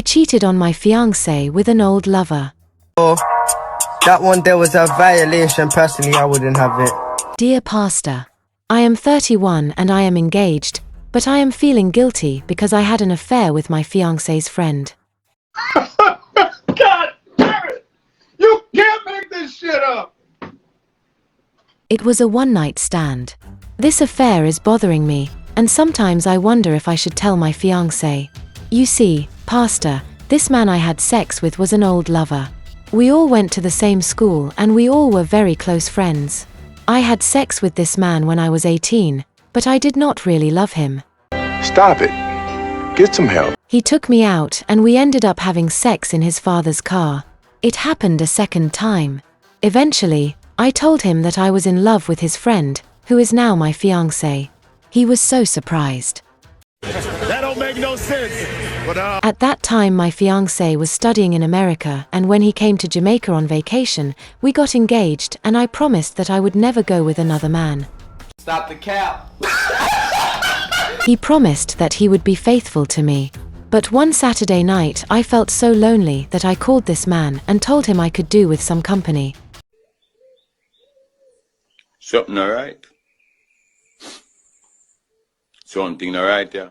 I cheated on my fiancé with an old lover. Oh, that one there was a violation. Personally, I wouldn't have it. Dear Pastor, I am 31 and I am engaged, but I am feeling guilty because I had an affair with my fiancé's friend. God damn it! You can't make this shit up! It was a one-night stand. This affair is bothering me, and sometimes I wonder if I should tell my fiancé. You see, Pastor, this man I had sex with was an old lover. We all went to the same school and we all were very close friends. I had sex with this man when I was 18, but I did not really love him. Stop it. Get some help. He took me out and we ended up having sex in his father's car. It happened a second time. Eventually, I told him that I was in love with his friend, who is now my fiancé. He was so surprised. That don't make no sense. But At that time my fiancé was studying in America, and when he came to Jamaica on vacation, we got engaged and I promised that I would never go with another man. Stop the cap. He promised that he would be faithful to me. But one Saturday night I felt so lonely that I called this man and told him I could do with some company. Something alright? Something alright, yeah?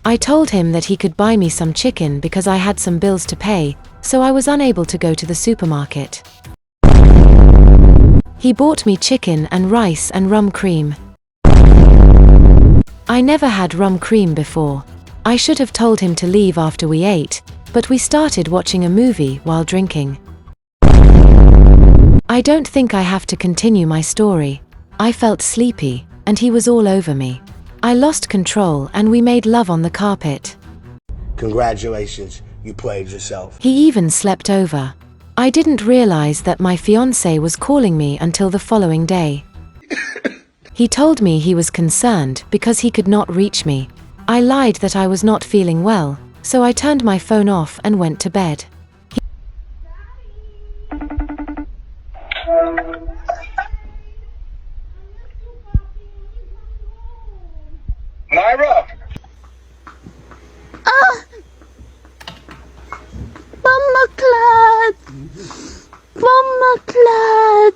I told him that he could buy me some chicken because I had some bills to pay, so I was unable to go to the supermarket. He bought me chicken and rice and rum cream. I never had rum cream before. I should have told him to leave after we ate, but we started watching a movie while drinking. I don't think I have to continue my story. I felt sleepy, and he was all over me. I lost control and we made love on the carpet. Congratulations, you played yourself. He even slept over. I didn't realize that my fiancé was calling me until the following day. He told me he was concerned because he could not reach me. I lied that I was not feeling well, so I turned my phone off and went to bed. Lyra! Mama Clad! Mama Clad!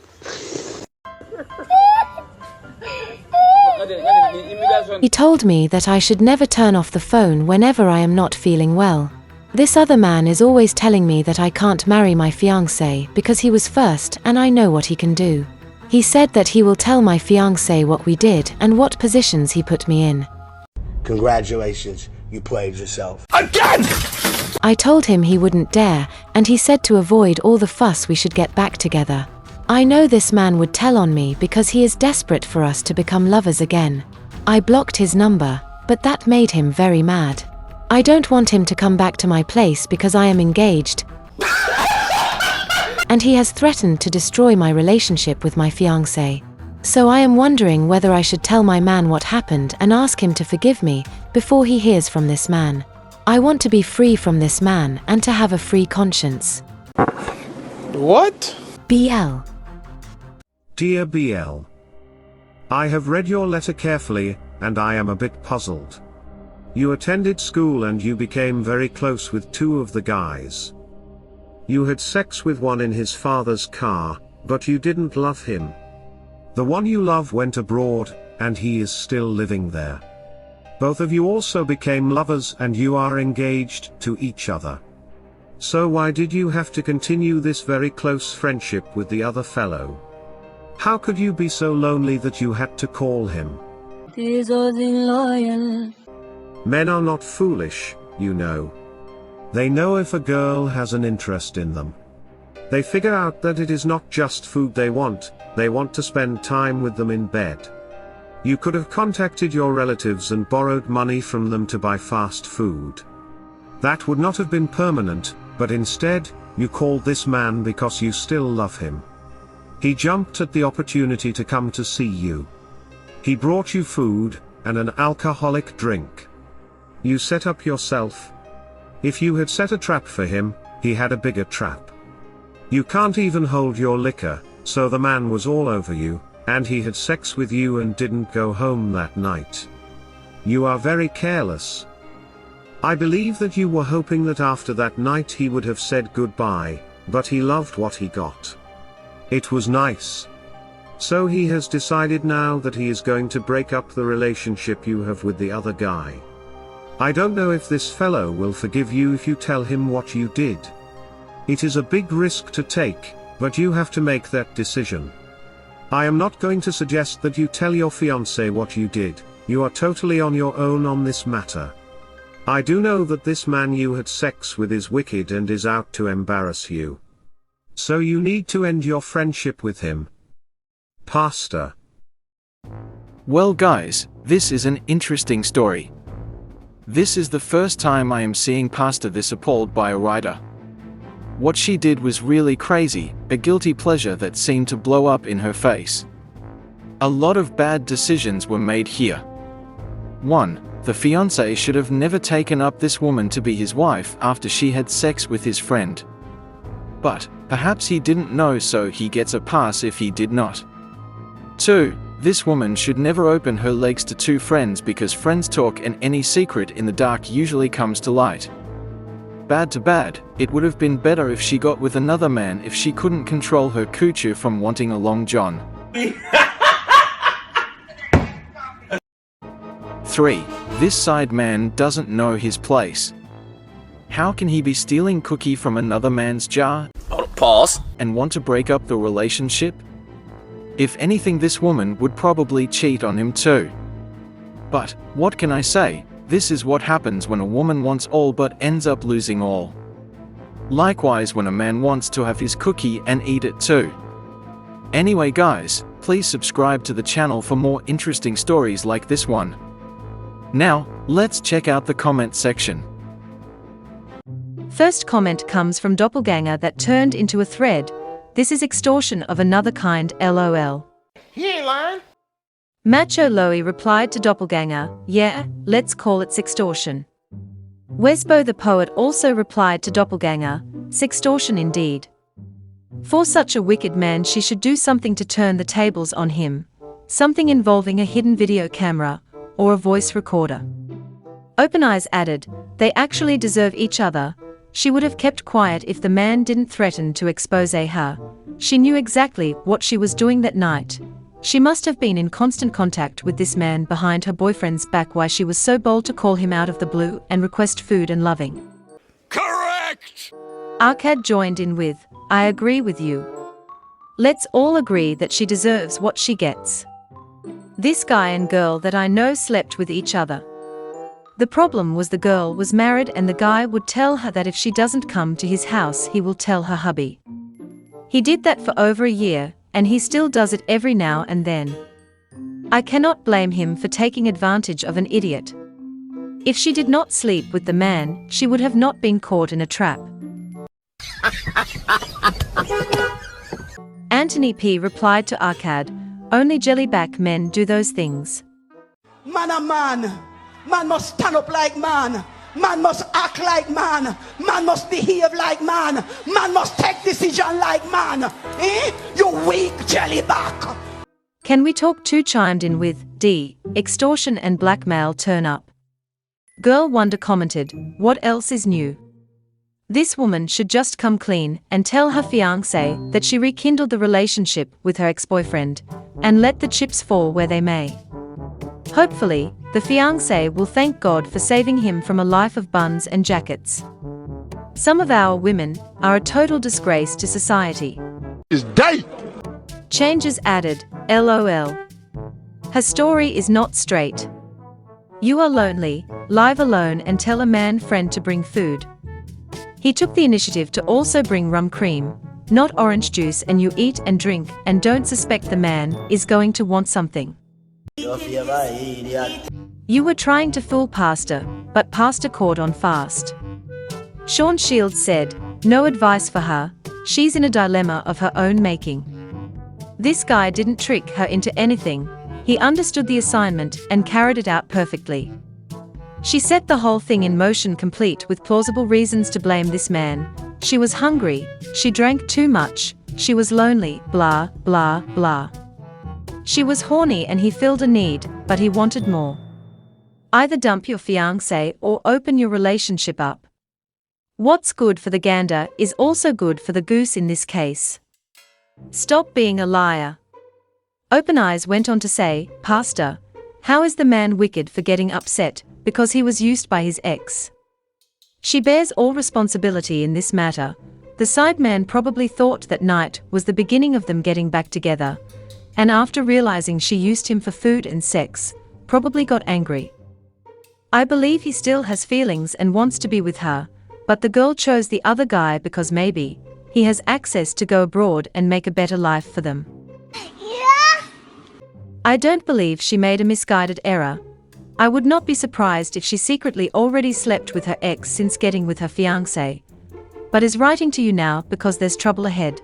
He told me that I should never turn off the phone whenever I am not feeling well. This other man is always telling me that I can't marry my fiancé because he was first and I know what he can do. He said that he will tell my fiancé what we did and what positions he put me in. Congratulations, you played yourself. Again! I told him he wouldn't dare, and he said to avoid all the fuss we should get back together. I know this man would tell on me because he is desperate for us to become lovers again. I blocked his number, but that made him very mad. I don't want him to come back to my place because I am engaged, and he has threatened to destroy my relationship with my fiancé. So I am wondering whether I should tell my man what happened and ask him to forgive me before he hears from this man. I want to be free from this man and to have a free conscience. What? BL. Dear BL, I have read your letter carefully, and I am a bit puzzled. You attended school and you became very close with two of the guys. You had sex with one in his father's car, but you didn't love him. The one you love went abroad, and he is still living there. Both of you also became lovers and you are engaged to each other. So why did you have to continue this very close friendship with the other fellow? How could you be so lonely that you had to call him? Men are not foolish, you know. They know if a girl has an interest in them. They figure out that it is not just food they want to spend time with them in bed. You could have contacted your relatives and borrowed money from them to buy fast food. That would not have been permanent, but instead, you called this man because you still love him. He jumped at the opportunity to come to see you. He brought you food, and an alcoholic drink. You set up yourself. If you had set a trap for him, he had a bigger trap. You can't even hold your liquor, so the man was all over you, and he had sex with you and didn't go home that night. You are very careless. I believe that you were hoping that after that night he would have said goodbye, but he loved what he got. It was nice. So he has decided now that he is going to break up the relationship you have with the other guy. I don't know if this fellow will forgive you if you tell him what you did. It is a big risk to take, but you have to make that decision. I am not going to suggest that you tell your fiancé what you did. You are totally on your own on this matter. I do know that this man you had sex with is wicked and is out to embarrass you. So you need to end your friendship with him. Pastor. Well guys, this is an interesting story. This is the first time I am seeing Pastor this appalled by a writer. What she did was really crazy, a guilty pleasure that seemed to blow up in her face. A lot of bad decisions were made here. 1. The fiancé should have never taken up this woman to be his wife after she had sex with his friend. But, perhaps he didn't know, so he gets a pass if he did not. 2. This woman should never open her legs to two friends because friends talk and any secret in the dark usually comes to light. Bad to bad, it would have been better if she got with another man if she couldn't control her coochie from wanting a long john. 3. This side man doesn't know his place. How can he be stealing cookie from another man's jar? Pause. And want to break up the relationship? If anything, this woman would probably cheat on him too. But, what can I say? This is what happens when a woman wants all but ends up losing all. Likewise when a man wants to have his cookie and eat it too. Anyway guys, please subscribe to the channel for more interesting stories like this one. Now, let's check out the comment section. First comment comes from Doppelganger that turned into a thread. This is extortion of another kind, lol. He ain't lying. Macho Loey replied to Doppelganger, yeah, let's call it sextortion. Wesbo the poet also replied to Doppelganger, sextortion indeed. For such a wicked man she should do something to turn the tables on him. Something involving a hidden video camera, or a voice recorder. Open Eyes added, they actually deserve each other. She would have kept quiet if the man didn't threaten to expose her. She knew exactly what she was doing that night. She must have been in constant contact with this man behind her boyfriend's back, why she was so bold to call him out of the blue and request food and loving. Correct! Arcad joined in with, I agree with you. Let's all agree that she deserves what she gets. This guy and girl that I know slept with each other. The problem was the girl was married and the guy would tell her that if she doesn't come to his house he will tell her hubby. He did that for over a year, and he still does it every now and then. I cannot blame him for taking advantage of an idiot. If she did not sleep with the man, she would have not been caught in a trap. Anthony P. replied to Arcad, only jellyback men do those things. Man a man. Man must stand up like man. Man must act like man. Man must behave like man. Man must take decision like man. Eh? You weak jellyback. Can we talk too chimed in with, D, extortion and blackmail turn up. Girl Wonder commented, what else is new? This woman should just come clean and tell her fiancé that she rekindled the relationship with her ex-boyfriend, and let the chips fall where they may. Hopefully, the fiancé will thank God for saving him from a life of buns and jackets. Some of our women are a total disgrace to society. Is dead. Changes added, LOL. Her story is not straight. You are lonely, live alone and tell a man friend to bring food. He took the initiative to also bring rum cream, not orange juice, and you eat and drink and don't suspect the man is going to want something. You were trying to fool Pastor, but Pastor caught on fast. Sean Shields said, no advice for her, she's in a dilemma of her own making. This guy didn't trick her into anything, he understood the assignment and carried it out perfectly. She set the whole thing in motion, complete with plausible reasons to blame this man. She was hungry, she drank too much, she was lonely, blah, blah, blah. She was horny and he filled a need, but he wanted more. Either dump your fiancé or open your relationship up. What's good for the gander is also good for the goose in this case. Stop being a liar. Open Eyes went on to say, Pastor, how is the man wicked for getting upset because he was used by his ex? She bears all responsibility in this matter. The sideman probably thought that night was the beginning of them getting back together, and after realizing she used him for food and sex, probably got angry. I believe he still has feelings and wants to be with her, but the girl chose the other guy because maybe he has access to go abroad and make a better life for them. I don't believe she made a misguided error. I would not be surprised if she secretly already slept with her ex since getting with her fiancé, but is writing to you now because there's trouble ahead.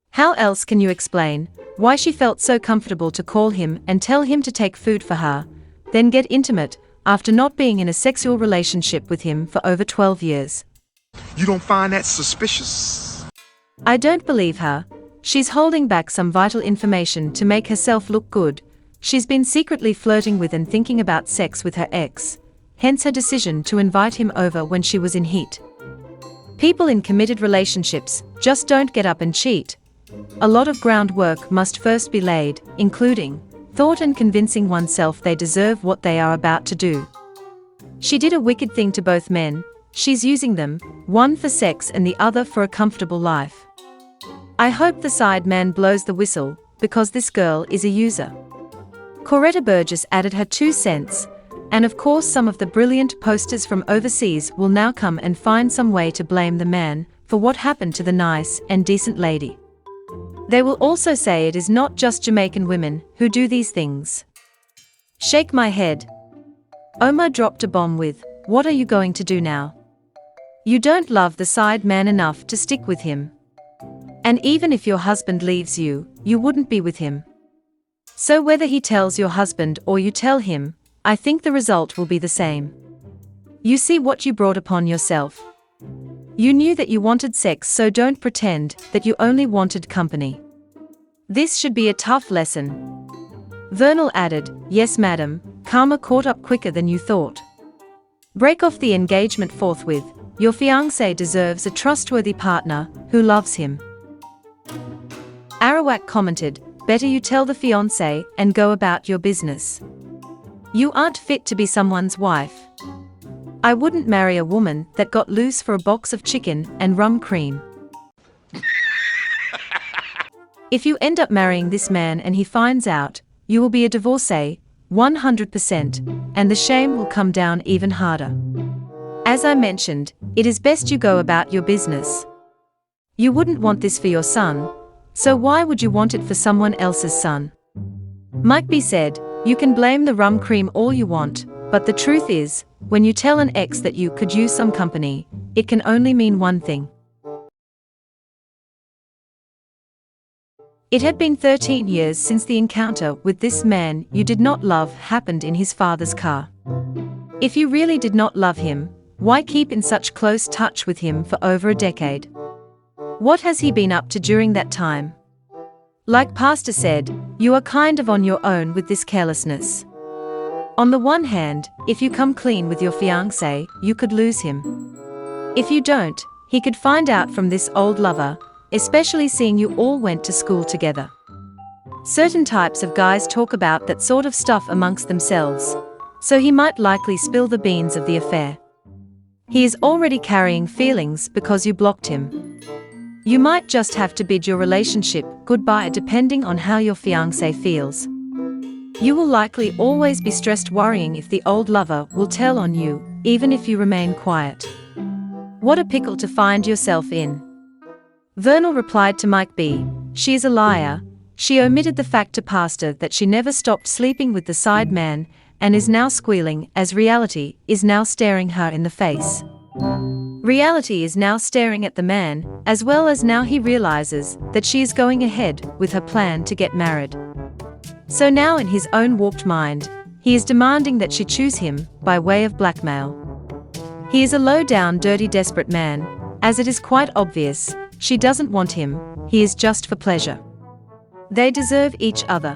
How else can you explain why she felt so comfortable to call him and tell him to take food for her, then get intimate after not being in a sexual relationship with him for over 12 years? You don't find that suspicious? I don't believe her. She's holding back some vital information to make herself look good. She's been secretly flirting with and thinking about sex with her ex, hence her decision to invite him over when she was in heat. People in committed relationships just don't get up and cheat. A lot of groundwork must first be laid, including thought and convincing oneself they deserve what they are about to do. She did a wicked thing to both men. She's using them, one for sex and the other for a comfortable life. I hope the side man blows the whistle, because this girl is a user. Coretta Burgess added her 2 cents, and of course some of the brilliant posters from overseas will now come and find some way to blame the man for what happened to the nice and decent lady. They will also say it is not just Jamaican women who do these things. Shake my head. Omar dropped a bomb with, what are you going to do now? You don't love the side man enough to stick with him. And even if your husband leaves you, you wouldn't be with him. So whether he tells your husband or you tell him, I think the result will be the same. You see what you brought upon yourself. You knew that you wanted sex, so don't pretend that you only wanted company. This should be a tough lesson. Vernal added, yes madam, karma caught up quicker than you thought. Break off the engagement forthwith. Your fiancé deserves a trustworthy partner who loves him. Arawak commented, better you tell the fiancé and go about your business. You aren't fit to be someone's wife. I wouldn't marry a woman that got loose for a box of chicken and rum cream. If you end up marrying this man and he finds out, you will be a divorcee, 100%, and the shame will come down even harder. As I mentioned, it is best you go about your business. You wouldn't want this for your son, so why would you want it for someone else's son? Mike B said, you can blame the rum cream all you want, but the truth is, when you tell an ex that you could use some company, it can only mean one thing. It had been 13 years since the encounter with this man you did not love happened in his father's car. If you really did not love him, why keep in such close touch with him for over a decade? What has he been up to during that time? Like Pastor said, you are kind of on your own with this carelessness. On the one hand, if you come clean with your fiancé, you could lose him. If you don't, he could find out from this old lover, especially seeing you all went to school together. Certain types of guys talk about that sort of stuff amongst themselves, so he might likely spill the beans of the affair. He is already carrying feelings because you blocked him. You might just have to bid your relationship goodbye depending on how your fiancé feels. You will likely always be stressed worrying if the old lover will tell on you, even if you remain quiet. What a pickle to find yourself in. Vernal replied to Mike B, she is a liar. She omitted the fact to Pastor that she never stopped sleeping with the side man and is now squealing as reality is now staring her in the face. Reality is now staring at the man, as well as now he realizes that she is going ahead with her plan to get married. So now in his own warped mind, he is demanding that she choose him by way of blackmail. He is a low-down, dirty, desperate man, as it is quite obvious, she doesn't want him, he is just for pleasure. They deserve each other.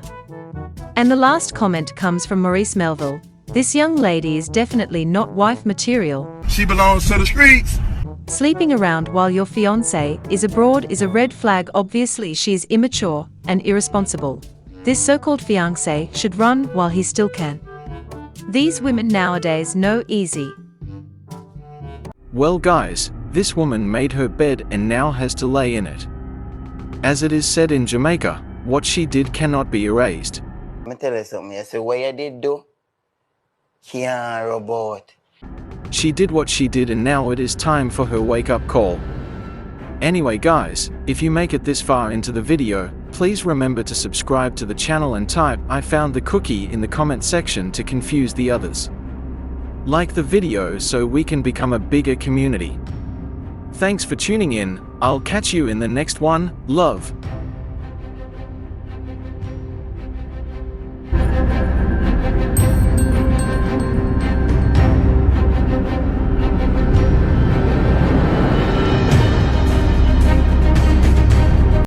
And the last comment comes from Maurice Melville. This young lady is definitely not wife material. She belongs to the streets. Sleeping around while your fiancé is abroad is a red flag. Obviously, she is immature and irresponsible. This so-called fiancé should run while he still can. These women nowadays know easy. Well guys, this woman made her bed and now has to lay in it. As it is said in Jamaica, what she did cannot be erased. Let me tell you something. You see what you did do? Can't robot. She did what she did and now it is time for her wake-up call. Anyway guys, if you make it this far into the video, please remember to subscribe to the channel and type "I found the cookie" in the comment section to confuse the others. Like the video so we can become a bigger community. Thanks for tuning in, I'll catch you in the next one, love.